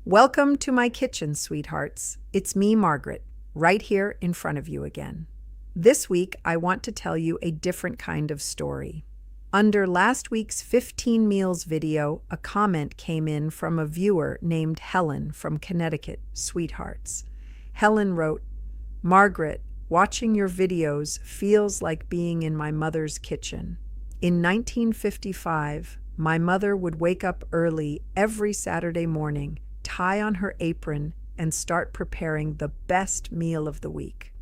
Welcome to my kitchen, sweethearts. It's me, Margaret, right here in front of you again. This week, I want to tell you a different kind of story. Under last week's 15 meals video, a comment came in from a viewer named Helen from Connecticut, sweethearts. Helen wrote, "Margaret, watching your videos feels like being in my mother's kitchen. In 1955, my mother would wake up early every Saturday morning, tie on her apron, and start preparing the best meal of the week.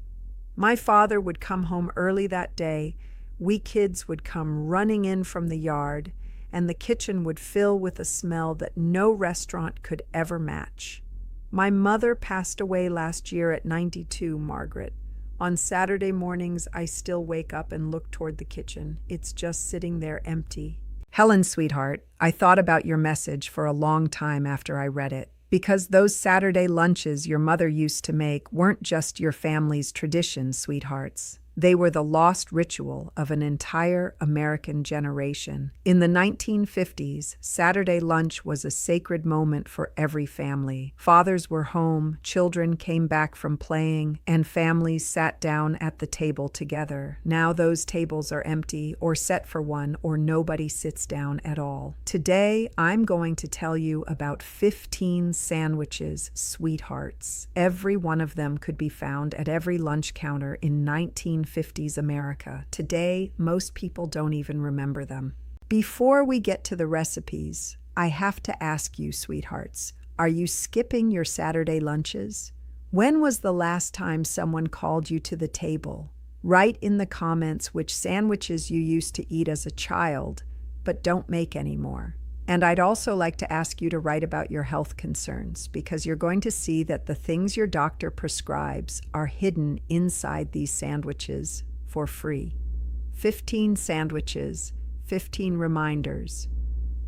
My father would come home early that day, we kids would come running in from the yard, and the kitchen would fill with a smell that no restaurant could ever match. My mother passed away last year at 92, Margaret. On Saturday mornings, I still wake up and look toward the kitchen. It's just sitting there empty." Helen, sweetheart, I thought about your message for a long time after I read it, because those Saturday lunches your mother used to make weren't just your family's traditions, sweethearts. They were the lost ritual of an entire American generation. In the 1950s, Saturday lunch was a sacred moment for every family. Fathers were home, children came back from playing, and families sat down at the table together. Now those tables are empty, or set for one, or nobody sits down at all. Today, I'm going to tell you about 15 sandwiches, sweethearts. Every one of them could be found at every lunch counter in 1950s America. Today, most people don't even remember them. Before we get to the recipes, I have to ask you, sweethearts, are you skipping your Saturday lunches? When was the last time someone called you to the table? Write in the comments which sandwiches you used to eat as a child, but don't make anymore. And I'd also like to ask you to write about your health concerns, because you're going to see that the things your doctor prescribes are hidden inside these sandwiches for free. 15 sandwiches, 15 reminders.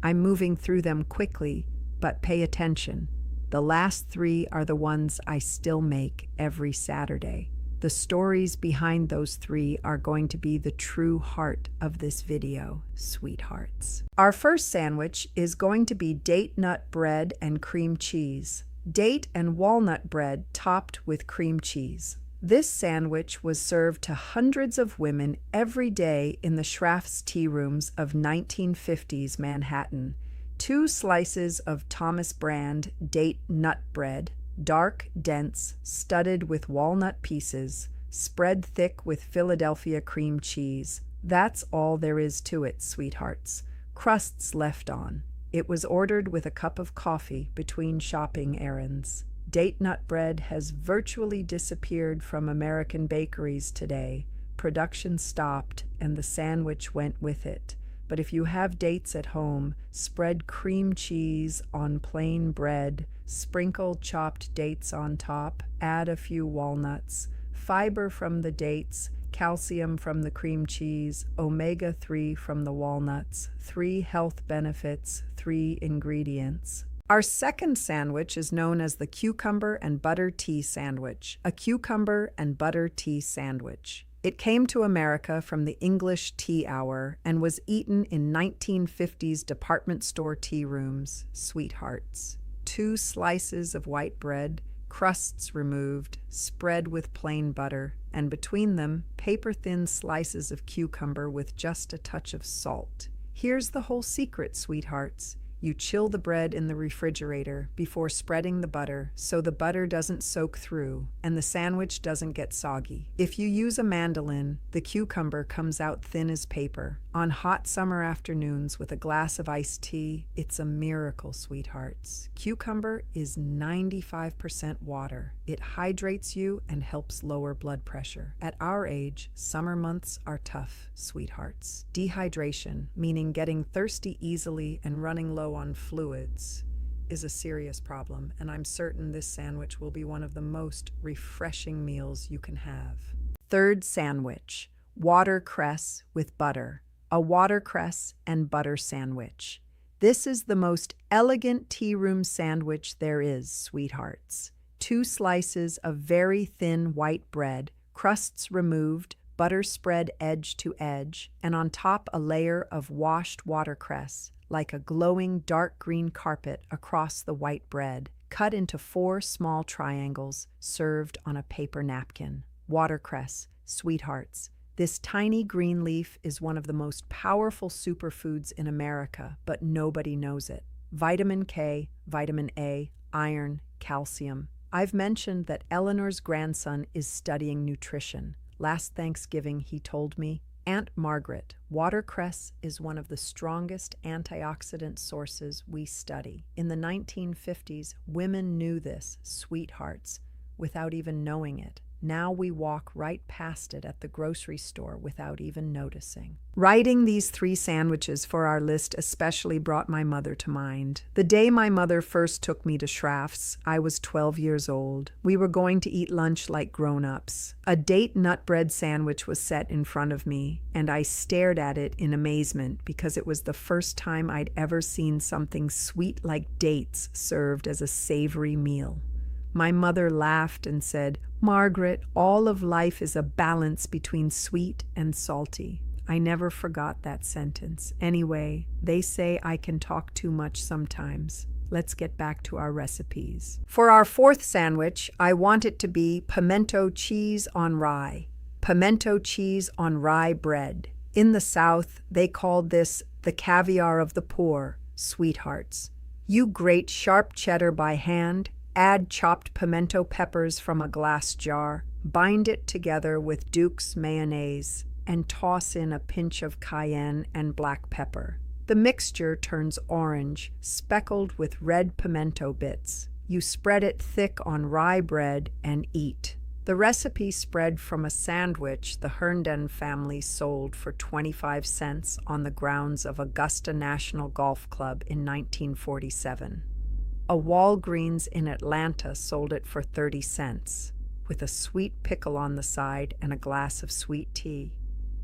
I'm moving through them quickly, but pay attention. The last 3 are the ones I still make every Saturday. The stories behind those 3 are going to be the true heart of this video, sweethearts. Our first sandwich is going to be date nut bread and cream cheese. Date and walnut bread topped with cream cheese. This sandwich was served to hundreds of women every day in the Schraff's tea rooms of 1950s Manhattan. 2 slices of Thomas brand date nut bread, dark, dense, studded with walnut pieces, spread thick with Philadelphia cream cheese. That's all there is to it, sweethearts. Crusts left on. It was ordered with a cup of coffee between shopping errands. Date nut bread has virtually disappeared from American bakeries today. Production stopped, and the sandwich went with it. But if you have dates at home, spread cream cheese on plain bread, sprinkle chopped dates on top, add a few walnuts, fiber from the dates, calcium from the cream cheese, omega-3 from the walnuts, 3 health benefits, 3 ingredients. Our second sandwich is known as the cucumber and butter tea sandwich, a cucumber and butter tea sandwich. It came to America from the English tea hour and was eaten in 1950s department store tea rooms, sweethearts. 2 slices of white bread, crusts removed, spread with plain butter, and between them, paper-thin slices of cucumber with just a touch of salt. Here's the whole secret, sweethearts. You chill the bread in the refrigerator before spreading the butter so the butter doesn't soak through and the sandwich doesn't get soggy. If you use a mandolin, the cucumber comes out thin as paper. On hot summer afternoons with a glass of iced tea, it's a miracle, sweethearts. Cucumber is 95% water. It hydrates you and helps lower blood pressure. At our age, summer months are tough, sweethearts. Dehydration, meaning getting thirsty easily and running low on fluids, is a serious problem, and I'm certain this sandwich will be one of the most refreshing meals you can have. Third sandwich, watercress with butter. A watercress and butter sandwich. This is the most elegant tea room sandwich there is, sweethearts. 2 slices of very thin white bread, crusts removed, butter spread edge to edge, and on top a layer of washed watercress, like a glowing dark green carpet across the white bread. cut into 4 small triangles, served on a paper napkin. Watercress, sweethearts. This tiny green leaf is one of the most powerful superfoods in America, but nobody knows it. Vitamin K, vitamin A, iron, calcium. I've mentioned that Eleanor's grandson is studying nutrition. Last Thanksgiving, he told me, Aunt Margaret, watercress is one of the strongest antioxidant sources we study. In the 1950s, women knew this, sweethearts, without even knowing it. Now we walk right past it at the grocery store without even noticing. Writing these 3 sandwiches for our list especially brought my mother to mind. The day my mother first took me to Schraff's, I was 12 years old. We were going to eat lunch like grown-ups. A date nut bread sandwich was set in front of me, and I stared at it in amazement because it was the first time I'd ever seen something sweet like dates served as a savory meal. My mother laughed and said, "Margaret, all of life is a balance between sweet and salty." I never forgot that sentence. Anyway, they say I can talk too much sometimes. Let's get back to our recipes. For our 4th sandwich, I want it to be pimento cheese on rye. Pimento cheese on rye bread. In the South, they called this the caviar of the poor, sweethearts. You grate sharp cheddar by hand. Add chopped pimento peppers from a glass jar, bind it together with Duke's mayonnaise, and toss in a pinch of cayenne and black pepper. The mixture turns orange, speckled with red pimento bits. You spread it thick on rye bread and eat. The recipe spread from a sandwich the Herndon family sold for 25 cents on the grounds of Augusta National Golf Club in 1947. A Walgreens in Atlanta sold it for 30 cents, with a sweet pickle on the side and a glass of sweet tea.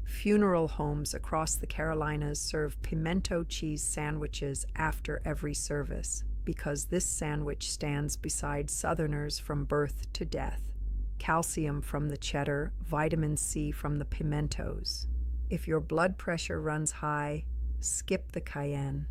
Funeral homes across the Carolinas serve pimento cheese sandwiches after every service because this sandwich stands beside Southerners from birth to death. Calcium from the cheddar, vitamin C from the pimentos. If your blood pressure runs high, skip the cayenne.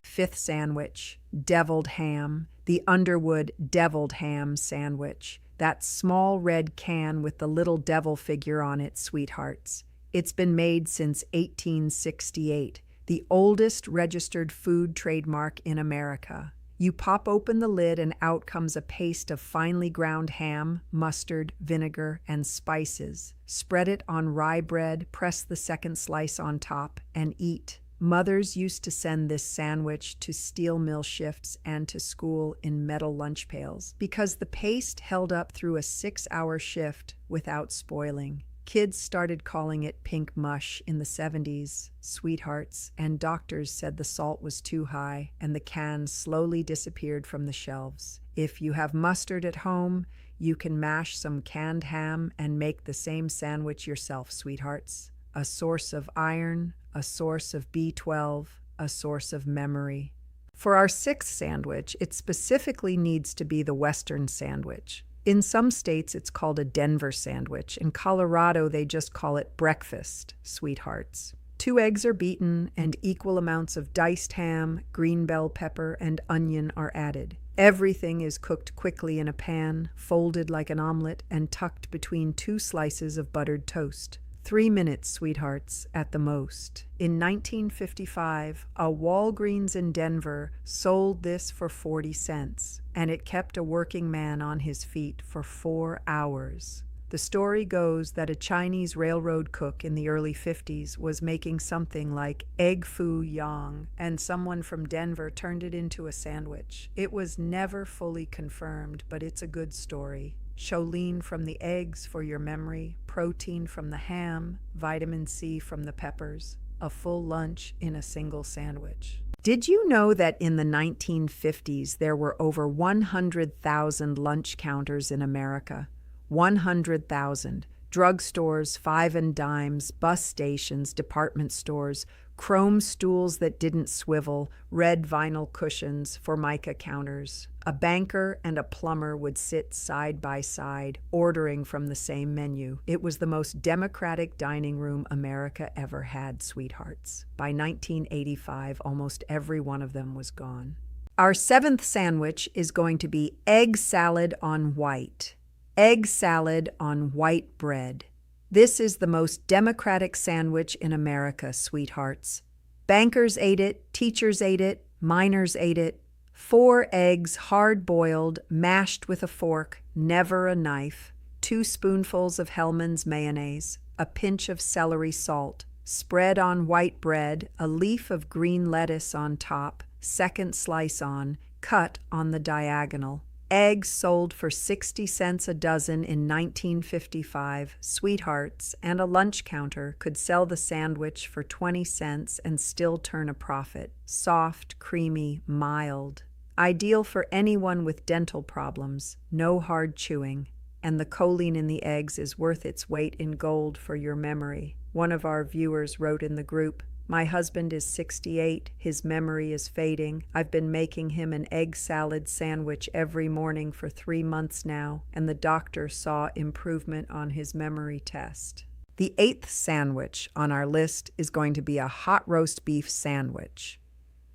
5th sandwich, deviled ham, the Underwood deviled ham sandwich. That small red can with the little devil figure on it, sweethearts. It's been made since 1868, the oldest registered food trademark in America. You pop open the lid and out comes a paste of finely ground ham, mustard, vinegar, and spices. Spread it on rye bread, press the second slice on top, and eat. Mothers used to send this sandwich to steel mill shifts and to school in metal lunch pails because the paste held up through a 6-hour shift without spoiling. Kids started calling it pink mush in the 70s, sweethearts, and doctors said the salt was too high and the can slowly disappeared from the shelves. If you have mustard at home, you can mash some canned ham and make the same sandwich yourself, sweethearts. A source of iron, a source of B12, a source of memory. For our 6th sandwich, it specifically needs to be the Western sandwich. In some states, it's called a Denver sandwich. In Colorado, they just call it breakfast, sweethearts. 2 eggs are beaten, and equal amounts of diced ham, green bell pepper, and onion are added. Everything is cooked quickly in a pan, folded like an omelet, and tucked between 2 slices of buttered toast. 3 minutes, sweethearts, at the most. In 1955, a Walgreens in Denver sold this for 40 cents, and it kept a working man on his feet for 4 hours. The story goes that a Chinese railroad cook in the early 50s was making something like egg foo young, and someone from Denver turned it into a sandwich. It was never fully confirmed, but it's a good story. Choline from the eggs for your memory, protein from the ham, vitamin C from the peppers, a full lunch in a single sandwich. Did you know that in the 1950s there were over 100,000 lunch counters in America? 100,000. Drugstores, 5 and dimes, bus stations, department stores, chrome stools that didn't swivel, red vinyl cushions, formica counters. A banker and a plumber would sit side by side, ordering from the same menu. It was the most democratic dining room America ever had, sweethearts. By 1985, almost every one of them was gone. Our seventh sandwich is going to be egg salad on white. Egg salad on white bread. This is the most democratic sandwich in America, sweethearts. Bankers ate it, teachers ate it, miners ate it. 4 eggs, hard-boiled, mashed with a fork, never a knife. 2 spoonfuls of Hellman's mayonnaise, a pinch of celery salt, spread on white bread, a leaf of green lettuce on top, second slice on, cut on the diagonal. Eggs sold for 60 cents a dozen in 1955. Sweethearts and a lunch counter could sell the sandwich for 20 cents and still turn a profit. Soft, creamy, mild. Ideal for anyone with dental problems, no hard chewing. And the choline in the eggs is worth its weight in gold for your memory. One of our viewers wrote in the group, "My husband is 68, his memory is fading. I've been making him an egg salad sandwich every morning for 3 months now, and the doctor saw improvement on his memory test." The 8th sandwich on our list is going to be a hot roast beef sandwich.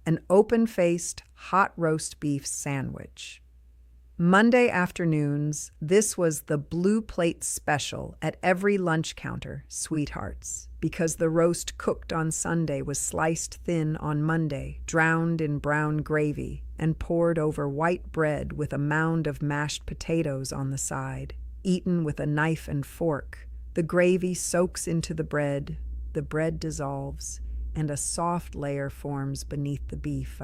An open-faced hot roast beef sandwich. Monday afternoons, this was the blue plate special at every lunch counter, sweethearts, because the roast cooked on Sunday was sliced thin on Monday, drowned in brown gravy, and poured over white bread with a mound of mashed potatoes on the side, eaten with a knife and fork. The gravy soaks into the bread dissolves, and a soft layer forms beneath the beef.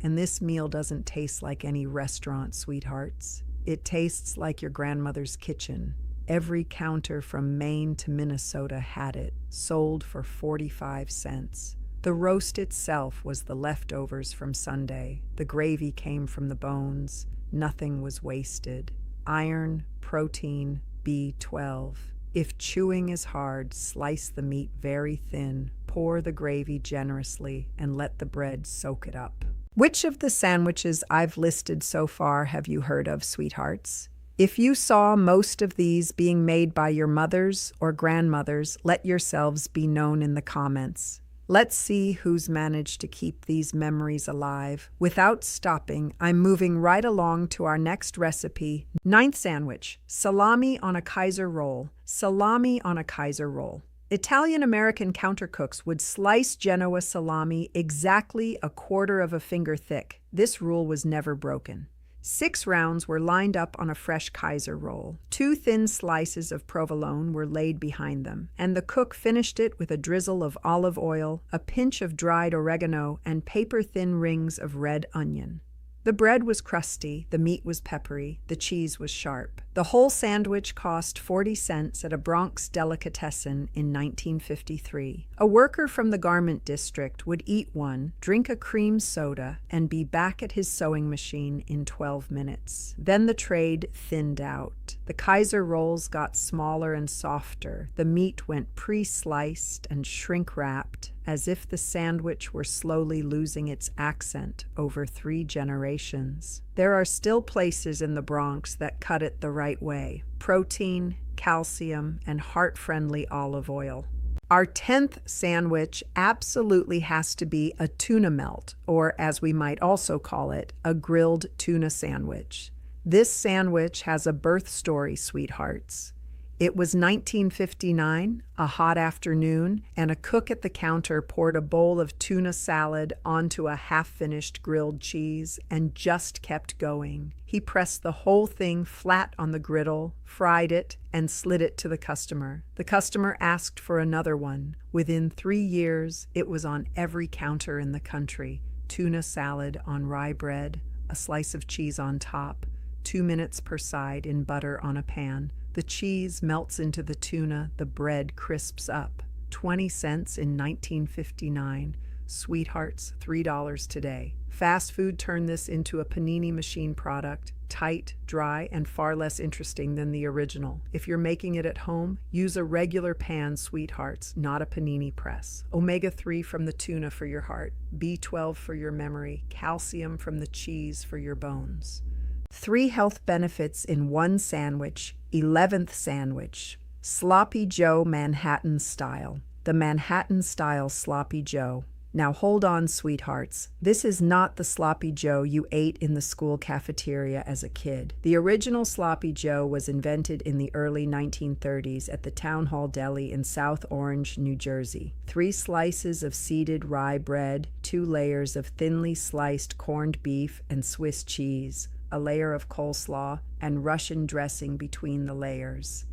And this meal doesn't taste like any restaurant, sweethearts. It tastes like your grandmother's kitchen. Every counter from Maine to Minnesota had it, sold for 45 cents. The roast itself was the leftovers from Sunday. The gravy came from the bones. Nothing was wasted. Iron, protein, B12. If chewing is hard, slice the meat very thin, pour the gravy generously, and let the bread soak it up. Which of the sandwiches I've listed so far have you heard of, sweethearts? If you saw most of these being made by your mothers or grandmothers, let yourselves be known in the comments. Let's see who's managed to keep these memories alive. Without stopping, I'm moving right along to our next recipe. 9th sandwich, salami on a Kaiser roll. Salami on a Kaiser roll. Italian-American countercooks would slice Genoa salami exactly a quarter of a finger thick. This rule was never broken. 6 rounds were lined up on a fresh Kaiser roll. 2 thin slices of provolone were laid behind them, and the cook finished it with a drizzle of olive oil, a pinch of dried oregano, and paper-thin rings of red onion. The bread was crusty, the meat was peppery, the cheese was sharp. The whole sandwich cost 40 cents at a Bronx delicatessen in 1953. A worker from the garment district would eat one, drink a cream soda, and be back at his sewing machine in 12 minutes. Then the trade thinned out. The Kaiser rolls got smaller and softer. The meat went pre-sliced and shrink-wrapped, as if the sandwich were slowly losing its accent over 3 generations. There are still places in the Bronx that cut it the right way: protein, calcium, and heart-friendly olive oil. Our 10th sandwich absolutely has to be a tuna melt, or as we might also call it, a grilled tuna sandwich. This sandwich has a birth story, sweethearts. It was 1959, a hot afternoon, and a cook at the counter poured a bowl of tuna salad onto a half-finished grilled cheese and just kept going. He pressed the whole thing flat on the griddle, fried it, and slid it to the customer. The customer asked for another one. Within 3 years, it was on every counter in the country. Tuna salad on rye bread, a slice of cheese on top, 2 minutes per side in butter on a pan. The cheese melts into the tuna, the bread crisps up. 20 cents in 1959. Sweethearts, $3 today. Fast food turned this into a panini machine product, tight, dry, and far less interesting than the original. If you're making it at home, use a regular pan, sweethearts, not a panini press. Omega-3 from the tuna for your heart, B12 for your memory, calcium from the cheese for your bones. 3 health benefits in one sandwich. 11th sandwich, Sloppy Joe Manhattan style. The Manhattan style Sloppy Joe. Now hold on, sweethearts. This is not the sloppy Joe you ate in the school cafeteria as a kid. The original sloppy Joe was invented in the early 1930s at the Town Hall Deli in South Orange, New Jersey. 3 slices of seeded rye bread, 2 layers of thinly sliced corned beef and Swiss cheese, a layer of coleslaw, and Russian dressing between the layers.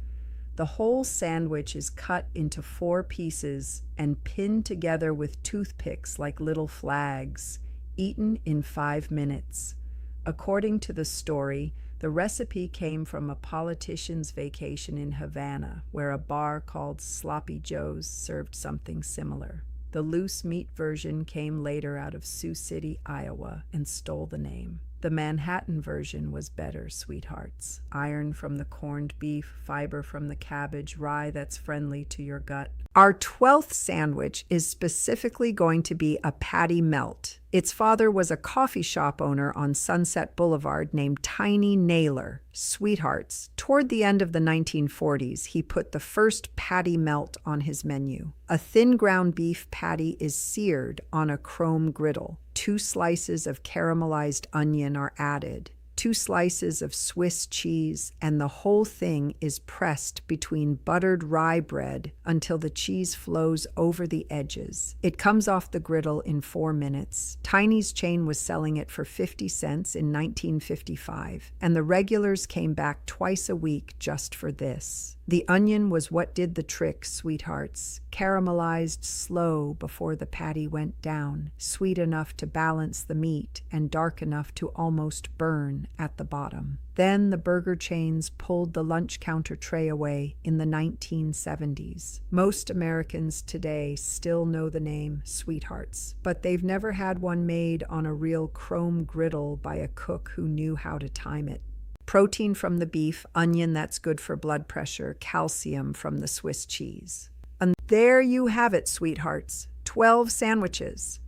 The whole sandwich is cut into 4 pieces and pinned together with toothpicks like little flags, eaten in 5 minutes. According to the story, the recipe came from a politician's vacation in Havana, where a bar called Sloppy Joe's served something similar. The loose meat version came later out of Sioux City, Iowa, and stole the name. The Manhattan version was better, sweethearts. Iron from the corned beef, fiber from the cabbage, rye that's friendly to your gut. Our 12th sandwich is specifically going to be a patty melt. Its father was a coffee shop owner on Sunset Boulevard named Tiny Naylor. Sweethearts, toward the end of the 1940s, he put the first patty melt on his menu. A thin ground beef patty is seared on a chrome griddle. 2 slices of caramelized onion are added, 2 slices of Swiss cheese, and the whole thing is pressed between buttered rye bread until the cheese flows over the edges. It comes off the griddle in 4 minutes. Tiny's chain was selling it for 50 cents in 1955, and the regulars came back twice a week just for this. The onion was what did the trick, sweethearts. Caramelized slow before the patty went down, sweet enough to balance the meat and dark enough to almost burn at the bottom. Then the burger chains pulled the lunch counter tray away in the 1970s. Most Americans today still know the name Sweethearts, but they've never had one made on a real chrome griddle by a cook who knew how to time it. Protein from the beef, onion that's good for blood pressure, calcium from the Swiss cheese. And there you have it, sweethearts. 12 sandwiches.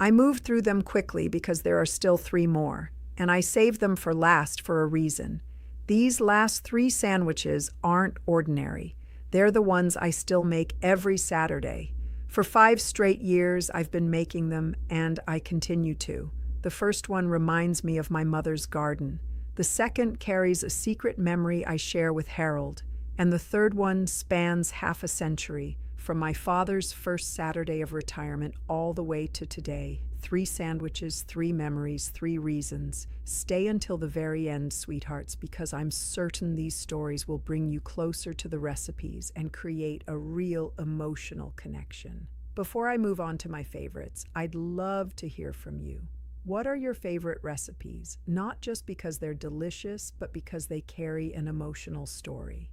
I moved through them quickly because there are still 3 more, and I saved them for last for a reason. These last 3 sandwiches aren't ordinary. They're the ones I still make every Saturday. For 5 straight years, I've been making them, and I continue to. The first one reminds me of my mother's garden. The second carries a secret memory I share with Harold, and the third one spans half a century, from my father's first Saturday of retirement all the way to today. 3 sandwiches, 3 memories, 3 reasons. Stay until the very end, sweethearts, because I'm certain these stories will bring you closer to the recipes and create a real emotional connection. Before I move on to my favorites, I'd love to hear from you. What are your favorite recipes? Not just because they're delicious, but because they carry an emotional story.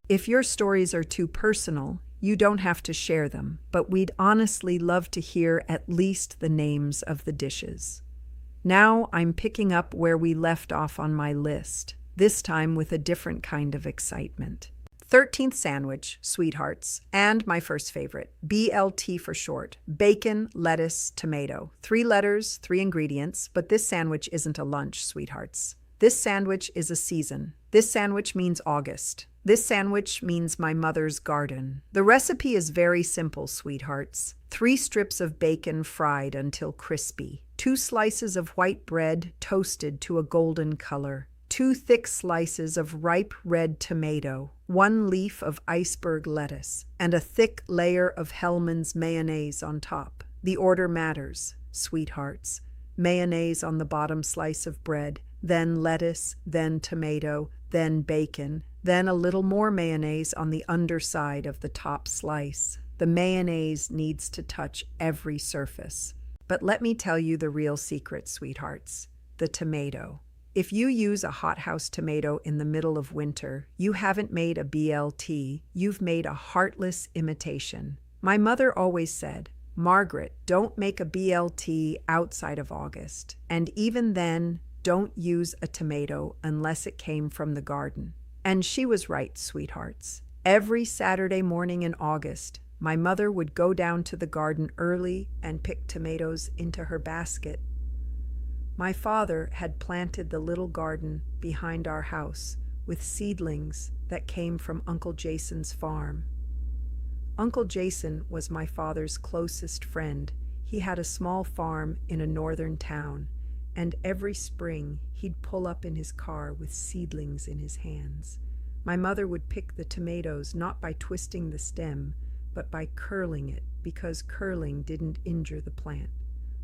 If your stories are too personal, you don't have to share them, but we'd honestly love to hear at least the names of the dishes. Now I'm picking up where we left off on my list, this time with a different kind of excitement. 13th sandwich, sweethearts, and my first favorite, BLT for short, bacon, lettuce, tomato. 3 letters, 3 ingredients, but this sandwich isn't a lunch, sweethearts. This sandwich is a season. This sandwich means August. This sandwich means my mother's garden. The recipe is very simple, sweethearts. 3 strips of bacon fried until crispy. 2 slices of white bread toasted to a golden color. 2 thick slices of ripe red tomato, 1 leaf of iceberg lettuce, and a thick layer of Hellmann's mayonnaise on top. The order matters, sweethearts. Mayonnaise on the bottom slice of bread, then lettuce, then tomato, then bacon, then a little more mayonnaise on the underside of the top slice. The mayonnaise needs to touch every surface. But let me tell you the real secret, sweethearts. The tomato. If you use a hothouse tomato in the middle of winter, you haven't made a BLT, you've made a heartless imitation. My mother always said, Margaret, don't make a BLT outside of August. And even then, don't use a tomato unless it came from the garden. And she was right, sweethearts. Every Saturday morning in August, my mother would go down to the garden early and pick tomatoes into her basket. My father had planted the little garden behind our house with seedlings that came from Uncle Jason's farm. Uncle Jason was my father's closest friend. He had a small farm in a northern town, and every spring he'd pull up in his car with seedlings in his hands. My mother would pick the tomatoes not by twisting the stem, but by curling it, because curling didn't injure the plant.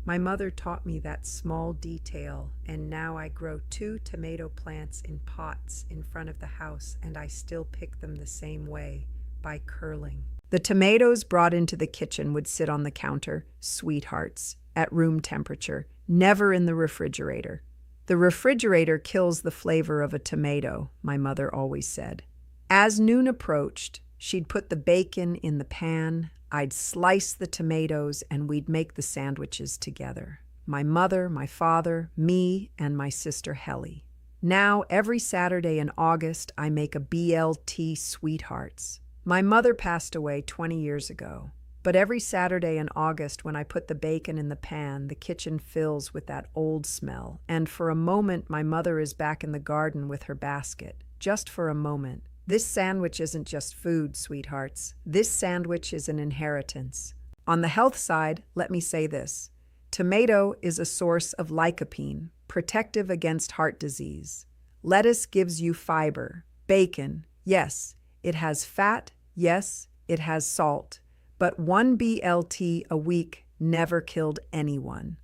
My mother taught me that small detail, and now I grow 2 tomato plants in pots in front of the house, and I still pick them the same way, by curling. The tomatoes brought into the kitchen would sit on the counter, sweethearts, at room temperature, never in the refrigerator. The refrigerator kills the flavor of a tomato, my mother always said. As noon approached, she'd put the bacon in the pan, I'd slice the tomatoes, and we'd make the sandwiches together. My mother, my father, me, and my sister Helen. Now, every Saturday in August, I make a BLT sweethearts. My mother passed away 20 years ago, but every Saturday in August when I put the bacon in the pan, the kitchen fills with that old smell, and for a moment my mother is back in the garden with her basket, just for a moment. This sandwich isn't just food, sweethearts. This sandwich is an inheritance. On the health side, let me say this. Tomato is a source of lycopene, protective against heart disease. Lettuce gives you fiber. Bacon, yes, it has fat, yes, it has salt. But 1 BLT a week never killed anyone.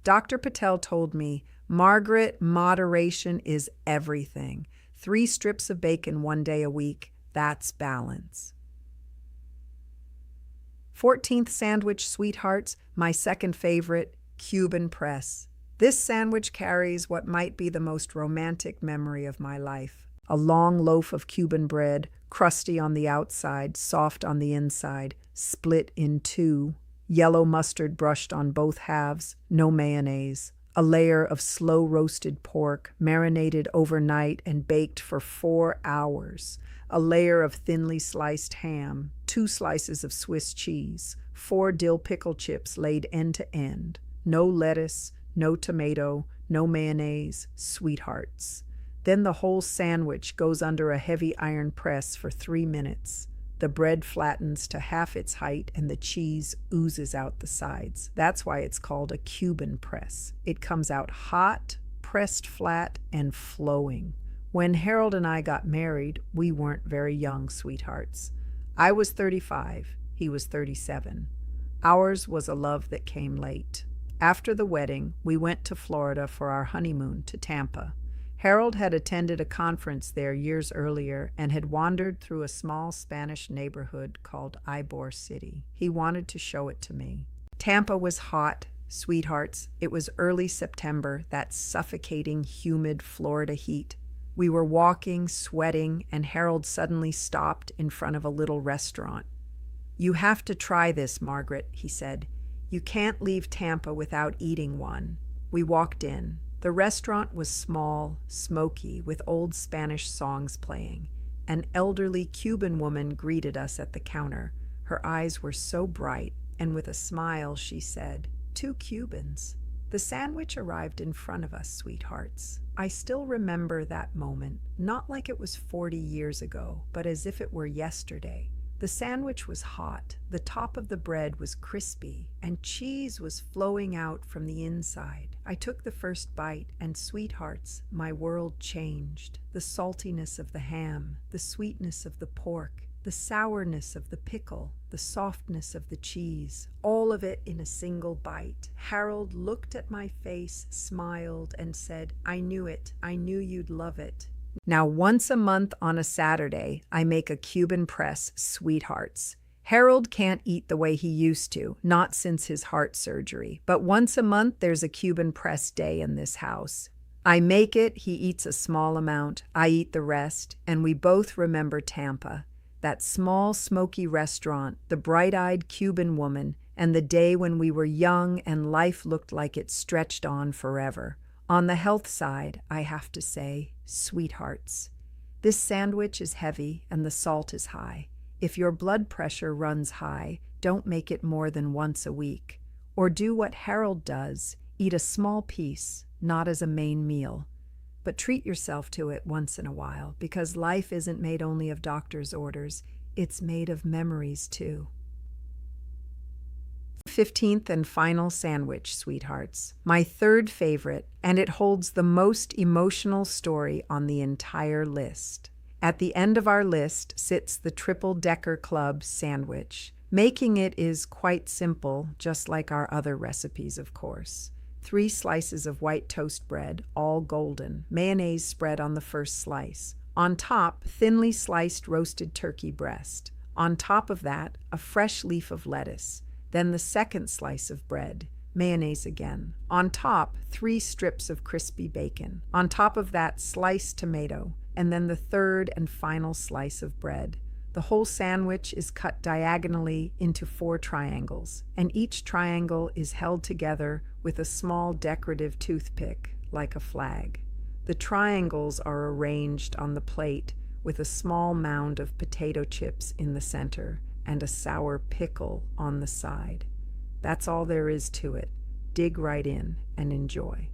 Dr. Patel told me, Margaret, moderation is everything. 3 strips of bacon 1 day a week, that's balance. 14th sandwich, sweethearts, my second favorite, Cuban press. This sandwich carries what might be the most romantic memory of my life. A long loaf of Cuban bread, crusty on the outside, soft on the inside, split in 2, yellow mustard brushed on both halves, no mayonnaise. A layer of slow-roasted pork, marinated overnight and baked for 4 hours. A layer of thinly sliced ham, 2 slices of Swiss cheese, 4 dill pickle chips laid end to end. No lettuce, no tomato, no mayonnaise, sweethearts. Then the whole sandwich goes under a heavy iron press for 3 minutes. The bread flattens to half its height and the cheese oozes out the sides. That's why it's called a Cuban press. It comes out hot, pressed flat, and flowing. When Harold and I got married, we weren't very young, sweethearts. I was 35, he was 37. Ours was a love that came late. After the wedding, we went to Florida for our honeymoon to Tampa. Harold had attended a conference there years earlier and had wandered through a small Spanish neighborhood called Ybor City. He wanted to show it to me. Tampa was hot, sweethearts. It was early September, that suffocating, humid Florida heat. We were walking, sweating, and Harold suddenly stopped in front of a little restaurant. "You have to try this, Margaret," he said. "You can't leave Tampa without eating one." We walked in. The restaurant was small, smoky, with old Spanish songs playing. An elderly Cuban woman greeted us at the counter. Her eyes were so bright, and with a smile she said, "2 Cubans." The sandwich arrived in front of us, sweethearts. I still remember that moment, not like it was 40 years ago, but as if it were yesterday. The sandwich was hot, the top of the bread was crispy, and cheese was flowing out from the inside. I took the first bite, and sweethearts, my world changed. The saltiness of the ham, the sweetness of the pork, the sourness of the pickle, the softness of the cheese, all of it in a single bite. Harold looked at my face, smiled, and said, "I knew it. I knew you'd love it." Now, once a month on a Saturday, I make a Cuban press, sweethearts. Harold can't eat the way he used to, not since his heart surgery, but once a month there's a Cuban press day in this house. I make it, he eats a small amount, I eat the rest, and we both remember Tampa, that small, smoky restaurant, the bright-eyed Cuban woman, and the day when we were young and life looked like it stretched on forever. On the health side, I have to say, sweethearts. This sandwich is heavy and the salt is high. If your blood pressure runs high, don't make it more than once a week. Or do what Harold does, eat a small piece, not as a main meal. But treat yourself to it once in a while, because life isn't made only of doctor's orders, it's made of memories too. 15th and final sandwich, sweethearts. My third favorite, and it holds the most emotional story on the entire list. At the end of our list sits the triple-decker club sandwich. Making it is quite simple, just like our other recipes, of course. 3 slices of white toast bread, all golden, mayonnaise spread on the first slice. On top, thinly sliced roasted turkey breast. On top of that, a fresh leaf of lettuce. Then the second slice of bread, mayonnaise again. On top, 3 strips of crispy bacon. On top of that, sliced tomato. And then the third and final slice of bread. The whole sandwich is cut diagonally into 4 triangles, and each triangle is held together with a small decorative toothpick, like a flag. The triangles are arranged on the plate with a small mound of potato chips in the center and a sour pickle on the side. That's all there is to it. Dig right in and enjoy.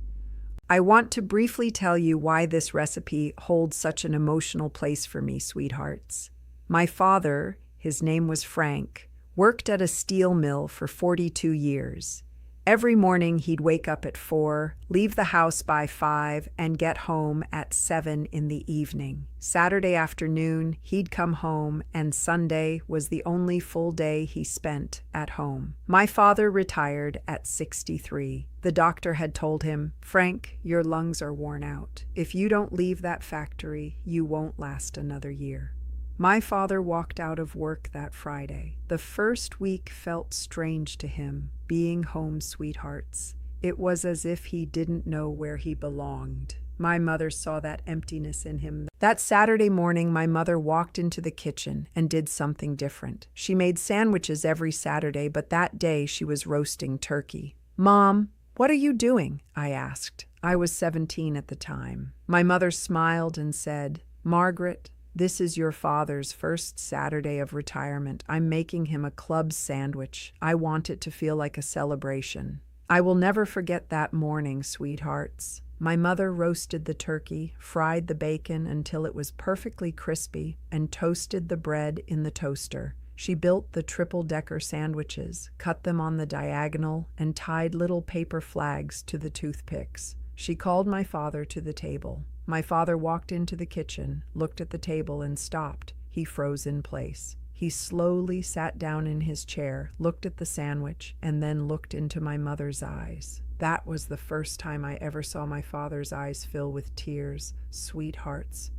I want to briefly tell you why this recipe holds such an emotional place for me, sweethearts. My father, his name was Frank, worked at a steel mill for 42 years. Every morning he'd wake up at 4, leave the house by 5, and get home at 7 in the evening. Saturday afternoon, he'd come home, and Sunday was the only full day he spent at home. My father retired at 63. The doctor had told him, "Frank, your lungs are worn out. If you don't leave that factory, you won't last another year." My father walked out of work that Friday. The first week felt strange to him, being home, sweethearts. It was as if he didn't know where he belonged. My mother saw that emptiness in him. That Saturday morning, my mother walked into the kitchen and did something different. She made sandwiches every Saturday, but that day she was roasting turkey. "Mom, what are you doing?" I asked. I was 17 at the time. My mother smiled and said, "Margaret, this is your father's first Saturday of retirement. I'm making him a club sandwich. I want it to feel like a celebration." I will never forget that morning, sweethearts. My mother roasted the turkey, fried the bacon until it was perfectly crispy, and toasted the bread in the toaster. She built the triple-decker sandwiches, cut them on the diagonal, and tied little paper flags to the toothpicks. She called my father to the table. My father walked into the kitchen, looked at the table, and stopped. He froze in place. He slowly sat down in his chair, looked at the sandwich, and then looked into my mother's eyes. That was the first time I ever saw my father's eyes fill with tears. Sweethearts.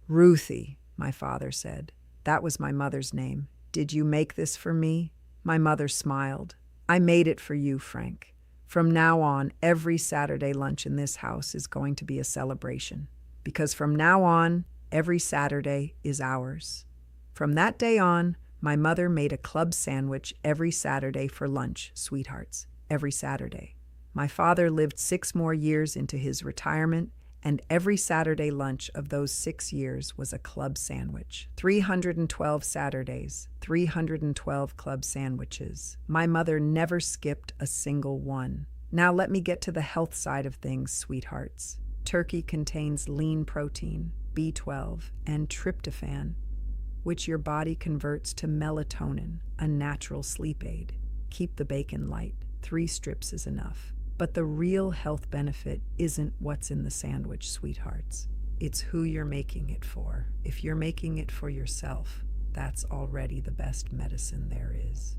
"Ruthie," my father said. That was my mother's name. "Did you make this for me?" My mother smiled. "I made it for you, Frank. From now on, every Saturday lunch in this house is going to be a celebration. Because from now on, every Saturday is ours." From that day on, my mother made a club sandwich every Saturday for lunch, sweethearts, every Saturday. My father lived 6 more years into his retirement, and every Saturday lunch of those 6 years was a club sandwich. 312 Saturdays, 312 club sandwiches. My mother never skipped a single one. Now let me get to the health side of things, sweethearts. Turkey contains lean protein, B12, and tryptophan, which your body converts to melatonin, a natural sleep aid. Keep the bacon light. 3 strips is enough. But the real health benefit isn't what's in the sandwich, sweethearts. It's who you're making it for. If you're making it for yourself, that's already the best medicine there is.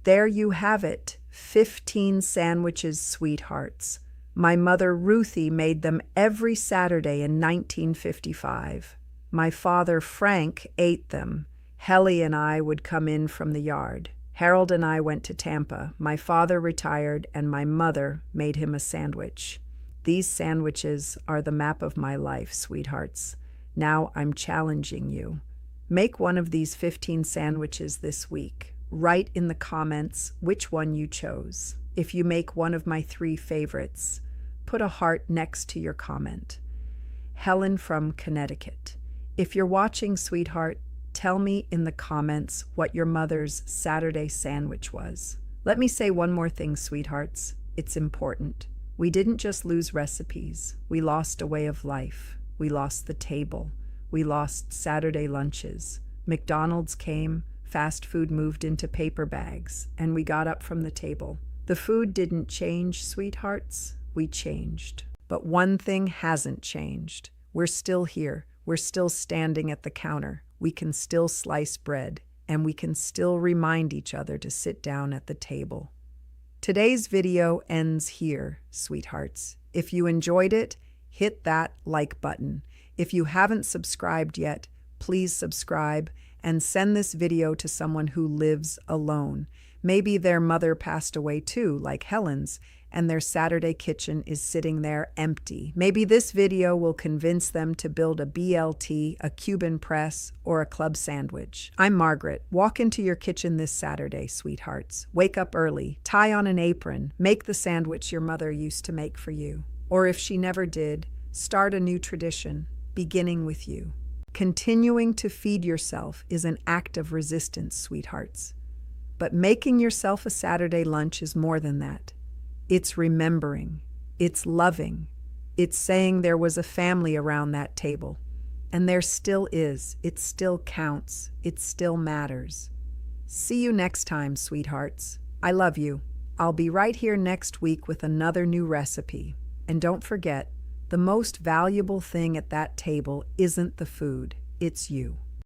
There you have it, 15 sandwiches, sweethearts. My mother Ruthie made them every Saturday in 1955. My father Frank ate them. Helen and I would come in from the yard. Harold and I went to Tampa. My father retired, and my mother made him a sandwich. These sandwiches are the map of my life, sweethearts. Now I'm challenging you. Make one of these 15 sandwiches this week. Write in the comments which one you chose. If you make one of my 3 favorites, put a heart next to your comment. Helen from Connecticut. If you're watching, sweetheart, tell me in the comments what your mother's Saturday sandwich was. Let me say one more thing, sweethearts. It's important. We didn't just lose recipes. We lost a way of life. We lost the table. We lost Saturday lunches. McDonald's came, fast food moved into paper bags, and we got up from the table. The food didn't change, sweethearts. We changed. But one thing hasn't changed. We're still here. We're still standing at the counter. We can still slice bread, and we can still remind each other to sit down at the table. Today's video ends here, sweethearts. If you enjoyed it, hit that like button. If you haven't subscribed yet, please subscribe and send this video to someone who lives alone. Maybe their mother passed away too, like Helen's, and their Saturday kitchen is sitting there empty. Maybe this video will convince them to build a BLT, a Cuban press, or a club sandwich. I'm Margaret. Walk into your kitchen this Saturday, sweethearts. Wake up early, tie on an apron, make the sandwich your mother used to make for you. Or if she never did, start a new tradition, beginning with you. Continuing to feed yourself is an act of resistance, sweethearts. But making yourself a Saturday lunch is more than that. It's remembering. It's loving. It's saying there was a family around that table. And there still is. It still counts. It still matters. See you next time, sweethearts. I love you. I'll be right here next week with another new recipe. And don't forget, the most valuable thing at that table isn't the food, it's you.